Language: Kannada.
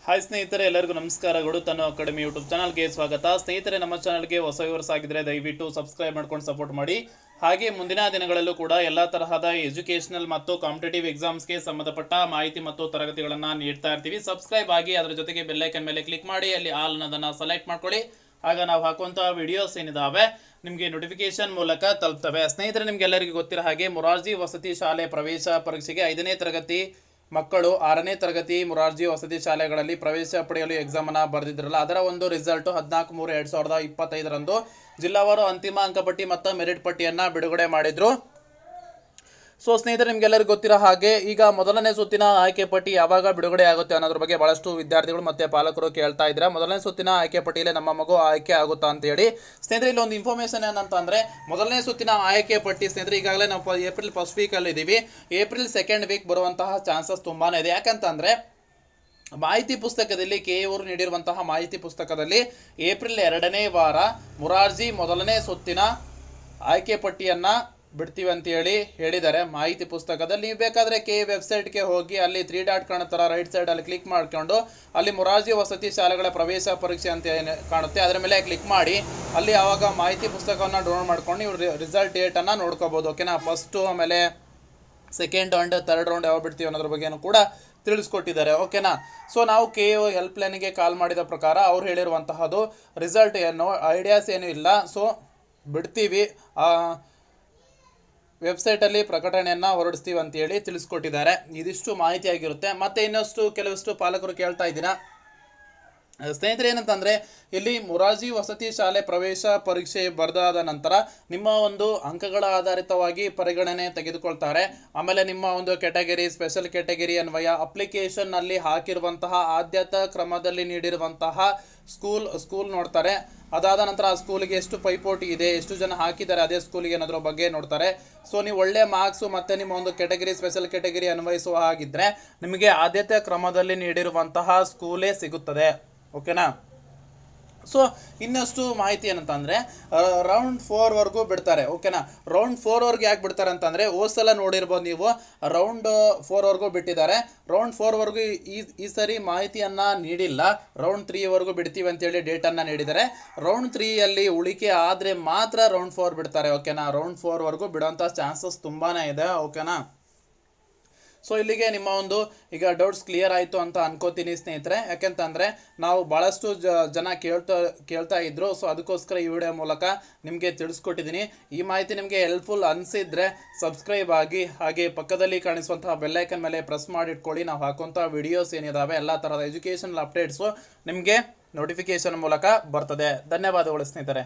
ಹಾಯ್ ಸ್ನೇಹಿತರೆ, ಎಲ್ಲರಿಗೂ ನಮಸ್ಕಾರಗಳು. ತನ್ನ ಅಕಾಡೆಮಿ ಯೂಟ್ಯೂಬ್ ಚಾನಲ್ಗೆ ಸ್ವಾಗತ. ಸ್ನೇಹಿತರೆ, ನಮ್ಮ ಚಾನಲ್ಗೆ ಹೊಸ ವ್ಯೂವರ್ಸ್ ಆಗಿದ್ರೆ ದಯವಿಟ್ಟು ಸಬ್ಸ್ಕ್ರೈಬ್ ಮಾಡ್ಕೊಂಡು ಸಪೋರ್ಟ್ ಮಾಡಿ. ಹಾಗೆ ಮುಂದಿನ ದಿನಗಳಲ್ಲೂ ಕೂಡ ಎಲ್ಲ ತರಹದ ಎಜುಕೇಷನಲ್ ಮತ್ತು ಕಾಂಪಿಟೇಟಿವ್ ಎಕ್ಸಾಮ್ಸ್ಗೆ ಸಂಬಂಧಪಟ್ಟ ಮಾಹಿತಿ ಮತ್ತು ತರಗತಿಗಳನ್ನು ನೀಡ್ತಾ ಇರ್ತೀವಿ. ಸಬ್ಸ್ಕ್ರೈಬ್ ಆಗಿ ಅದರ ಜೊತೆಗೆ ಬೆಲ್ಲೈಕನ್ ಮೇಲೆ ಕ್ಲಿಕ್ ಮಾಡಿ ಅಲ್ಲಿ ಆಲ್ ಅನ್ನೋದನ್ನು ಸೆಲೆಕ್ಟ್ ಮಾಡ್ಕೊಳ್ಳಿ. ಆಗ ನಾವು ಹಾಕುವಂತಹ ವಿಡಿಯೋಸ್ ಏನಿದಾವೆ ನಿಮಗೆ ನೋಟಿಫಿಕೇಶನ್ ಮೂಲಕ ತಲುಪ್ತವೆ. ಸ್ನೇಹಿತರೆ, ನಿಮ್ಗೆಲ್ಲರಿಗೂ ಗೊತ್ತಿರೋ ಹಾಗೆ ಮೊರಾರ್ಜಿ ವಸತಿ ಶಾಲೆ ಪ್ರವೇಶ ಪರೀಕ್ಷೆಗೆ 5ನೇ ತರಗತಿ ಮಕ್ಕಳು 6ನೇ ತರಗತಿ ಮೊರಾರ್ಜಿ ವಸತಿ ಶಾಲೆಗಳಲ್ಲಿ ಪ್ರವೇಶ ಪಡೆಯಲು ಎಕ್ಸಾಮ್ ಅನ್ನು ಬರೆದಿದ್ರಲ್ಲ, ಅದರ ಒಂದು ರಿಸಲ್ಟ್ 14/3/2025 ಜಿಲ್ಲಾವಾರು ಅಂತಿಮ ಅಂಕಪಟ್ಟಿ ಮತ್ತು ಮೆರಿಟ್ ಪಟ್ಟಿಯನ್ನು ಬಿಡುಗಡೆ ಮಾಡಿದ್ರು. ಸೊ ಸ್ನೇಹಿತರೆ, ನಿಮಗೆಲ್ಲರಿಗೂ ಗೊತ್ತಿರೋ ಹಾಗೆ ಈಗ ಮೊದಲನೇ ಸುತ್ತಿನ ಆಯ್ಕೆ ಪಟ್ಟಿ ಯಾವಾಗ ಬಿಡುಗಡೆ ಆಗುತ್ತೆ ಅನ್ನೋದ್ರ ಬಗ್ಗೆ ಬಹಳಷ್ಟು ವಿದ್ಯಾರ್ಥಿಗಳು ಮತ್ತೆ ಪಾಲಕರು ಕೇಳ್ತಾ ಇದ್ದಾರೆ. ಮೊದಲನೇ ಸುತ್ತಿನ ಆಯ್ಕೆ ಪಟ್ಟಿಯಲ್ಲಿ ನಮ್ಮ ಮಗು ಆಯ್ಕೆ ಆಗುತ್ತಾ ಅಂತ ಹೇಳಿ. ಸ್ನೇಹಿತರೆ, ಇಲ್ಲಿ ಒಂದು ಇನ್ಫಾರ್ಮೇಶನ್ ಏನಂತಂದ್ರೆ, ಮೊದಲನೇ ಸುತ್ತಿನ ಆಯ್ಕೆ ಪಟ್ಟಿ ಸ್ನೇಹಿತರೆ ಈಗಾಗಲೇ ನಾವು ಏಪ್ರಿಲ್ ಫಸ್ಟ್ ವೀಕಲ್ಲಿ ಇದ್ದೀವಿ. ಏಪ್ರಿಲ್ ಸೆಕೆಂಡ್ ವೀಕ್ ಬರುವಂತಹ ಚಾನ್ಸಸ್ ತುಂಬಾನೇ ಇದೆ. ಯಾಕಂತಂದ್ರೆ ಮಾಹಿತಿ ಪುಸ್ತಕದಲ್ಲಿ ಕೆ ಅವರು ನೀಡಿರುವಂತಹ ಮಾಹಿತಿ ಪುಸ್ತಕದಲ್ಲಿ ಏಪ್ರಿಲ್ 2ನೇ ವಾರ ಮೊರಾರ್ಜಿ ಮೊದಲನೇ ಸುತ್ತಿನ ಆಯ್ಕೆ ಪಟ್ಟಿಯನ್ನು ಬಿಡ್ತೀವಿ ಅಂತ ಹೇಳಿದ್ದಾರೆ ಮಾಹಿತಿ ಪುಸ್ತಕದಲ್ಲಿ. ನೀವು ಬೇಕಾದರೆ ಕೆ ವೆಬ್ಸೈಟ್ಗೆ ಹೋಗಿ ಅಲ್ಲಿ 3 ಡಾಟ್ ಕಾಣುತ್ತರ ರೈಟ್ ಸೈಡಲ್ಲಿ ಕ್ಲಿಕ್ ಮಾಡಿಕೊಂಡು ಅಲ್ಲಿ ಮೊರಾರ್ಜಿ ವಸತಿ ಶಾಲೆಗಳ ಪ್ರವೇಶ ಪರೀಕ್ಷೆ ಅಂತ ಕಾಣುತ್ತೆ, ಅದರ ಮೇಲೆ ಕ್ಲಿಕ್ ಮಾಡಿ ಅಲ್ಲಿ ಆವಾಗ ಮಾಹಿತಿ ಪುಸ್ತಕವನ್ನು ಡೌನ್ಲೋಡ್ ಮಾಡ್ಕೊಂಡು ನೀವು ರಿಸಲ್ಟ್ ಡೇಟನ್ನು ನೋಡ್ಕೋಬೋದು. ಓಕೆನಾ, ಫಸ್ಟು ಆಮೇಲೆ ಸೆಕೆಂಡ್ ರೌಂಡ್ ಥರ್ಡ್ ರೌಂಡ್ ಯಾವ ಬಿಡ್ತೀವಿ ಅನ್ನೋದ್ರ ಬಗ್ಗೆನೂ ಕೂಡ ತಿಳಿಸ್ಕೊಟ್ಟಿದ್ದಾರೆ. ಓಕೆನಾ, ಸೊ ನಾವು ಕೆ ಒ ಹೆಲ್ಪ್ ಲೈನ್ಗೆ ಕಾಲ್ ಮಾಡಿದ ಪ್ರಕಾರ ಅವ್ರು ಹೇಳಿರುವಂತಹದ್ದು ರಿಸಲ್ಟ್ ಏನು ಐಡಿಯಾಸ್ ಏನೂ ಇಲ್ಲ, ಸೊ ಬಿಡ್ತೀವಿ, ವೆಬ್ಸೈಟಲ್ಲಿ ಪ್ರಕಟಣೆಯನ್ನು ಹೊರಡಿಸ್ತೀವಿ ಅಂತೇಳಿ ತಿಳಿಸ್ಕೊಟ್ಟಿದ್ದಾರೆ. ಇದಿಷ್ಟು ಮಾಹಿತಿ ಆಗಿರುತ್ತೆ. ಮತ್ತು ಇನ್ನಷ್ಟು ಕೆಲವಷ್ಟು ಪಾಲಕರು ಕೇಳ್ತಾ ಇದ್ದೀರಾ ಸ್ನೇಹಿತರೆ, ಏನಂತಂದರೆ ಇಲ್ಲಿ ಮೊರಾರ್ಜಿ ವಸತಿ ಶಾಲೆ ಪ್ರವೇಶ ಪರೀಕ್ಷೆ ಬರೆದಾದ ನಂತರ ನಿಮ್ಮ ಒಂದು ಅಂಕಗಳ ಆಧಾರಿತವಾಗಿ ಪರಿಗಣನೆ ತೆಗೆದುಕೊಳ್ತಾರೆ. ಆಮೇಲೆ ನಿಮ್ಮ ಒಂದು ಕ್ಯಾಟಗರಿ ಸ್ಪೆಷಲ್ ಕ್ಯಾಟಗರಿ ಅನ್ವಯ ಅಪ್ಲಿಕೇಶನ್ನಲ್ಲಿ ಹಾಕಿರುವಂತಹ ಆದ್ಯತಾ ಕ್ರಮದಲ್ಲಿ ನೀಡಿರುವಂತಹ ಸ್ಕೂಲ್ ನೋಡ್ತಾರೆ. ಅದಾದ ನಂತರ ಆ ಸ್ಕೂಲಿಗೆ ಎಷ್ಟು ಪೈಪೋಟಿ ಇದೆ, ಎಷ್ಟು ಜನ ಹಾಕಿದ್ದಾರೆ ಅದೇ ಸ್ಕೂಲಿಗೆ ಅನ್ನೋದ್ರ ಬಗ್ಗೆ ನೋಡ್ತಾರೆ. ಸೊ ನೀವು ಒಳ್ಳೆ ಮಾರ್ಕ್ಸು ಮತ್ತು ನಿಮ್ಮ ಒಂದು ಕ್ಯಾಟಗರಿ ಸ್ಪೆಷಲ್ ಕ್ಯಾಟಗರಿ ಅನ್ವಯಿಸುವ ಹಾಗಿದ್ದರೆ ನಿಮಗೆ ಆದ್ಯತೆ ಕ್ರಮದಲ್ಲಿ ನೀಡಿರುವಂತಹ ಸ್ಕೂಲೇ ಸಿಗುತ್ತದೆ. ಓಕೆನಾ, ಸೊ ಇನ್ನಷ್ಟು ಮಾಹಿತಿ ಏನಂತಂದರೆ ರೌಂಡ್ 4ವರೆಗೂ ಬಿಡ್ತಾರೆ. ಓಕೆನಾ, ರೌಂಡ್ 4ವರೆಗೂ ಯಾಕೆ ಬಿಡ್ತಾರೆ ಅಂತಂದರೆ ಸಲ ನೋಡಿರ್ಬೋದು ನೀವು, ರೌಂಡ್ 4ವರೆಗೂ ಬಿಟ್ಟಿದ್ದಾರೆ. ರೌಂಡ್ 4ವರೆಗೂ ಈ ಸರಿ ಮಾಹಿತಿಯನ್ನು ನೀಡಿಲ್ಲ. ರೌಂಡ್ 3ವರೆಗೂ ಬಿಡ್ತೀವಿ ಅಂತೇಳಿ ಡೇಟನ್ನು ನೀಡಿದ್ದಾರೆ. ರೌಂಡ್ 3ಯಲ್ಲಿ ಉಳಿಕೆ ಆದರೆ ಮಾತ್ರ ರೌಂಡ್ 4 ಬಿಡ್ತಾರೆ. ಓಕೆನಾ, ರೌಂಡ್ 4ವರೆಗೂ ಬಿಡೋಂಥ ಚಾನ್ಸಸ್ ತುಂಬಾ ಇದೆ. ಓಕೆನಾ, ಸೊ ಇಲ್ಲಿಗೆ ನಿಮ್ಮ ಒಂದು ಈಗ ಡೌಟ್ಸ್ ಕ್ಲಿಯರ್ ಆಯಿತು ಅಂತ ಅನ್ಕೋತೀನಿ ಸ್ನೇಹಿತರೆ. ಯಾಕೆಂತಂದರೆ ನಾವು ಭಾಳಷ್ಟು ಜನ ಕೇಳ್ತಾ ಇದ್ರು, ಸೊ ಅದಕ್ಕೋಸ್ಕರ ಈ ವಿಡಿಯೋ ಮೂಲಕ ನಿಮಗೆ ತಿಳಿಸ್ಕೊಟ್ಟಿದ್ದೀನಿ. ಈ ಮಾಹಿತಿ ನಿಮಗೆ ಹೆಲ್ಪ್ಫುಲ್ ಅನಿಸಿದ್ರೆ ಸಬ್ಸ್ಕ್ರೈಬ್ ಆಗಿ, ಹಾಗೆ ಪಕ್ಕದಲ್ಲಿ ಕಾಣಿಸುವಂತಹ ಬೆಲ್ಲೈಕನ್ ಮೇಲೆ ಪ್ರೆಸ್ ಮಾಡಿಟ್ಕೊಳ್ಳಿ. ನಾವು ಹಾಕುವಂಥ ವಿಡಿಯೋಸ್ ಏನಿದಾವೆ ಎಲ್ಲ ಥರದ ಎಜುಕೇಷನಲ್ ಅಪ್ಡೇಟ್ಸು ನಿಮಗೆ ನೋಟಿಫಿಕೇಶನ್ ಮೂಲಕ ಬರ್ತದೆ. ಧನ್ಯವಾದಗಳು ಸ್ನೇಹಿತರೆ.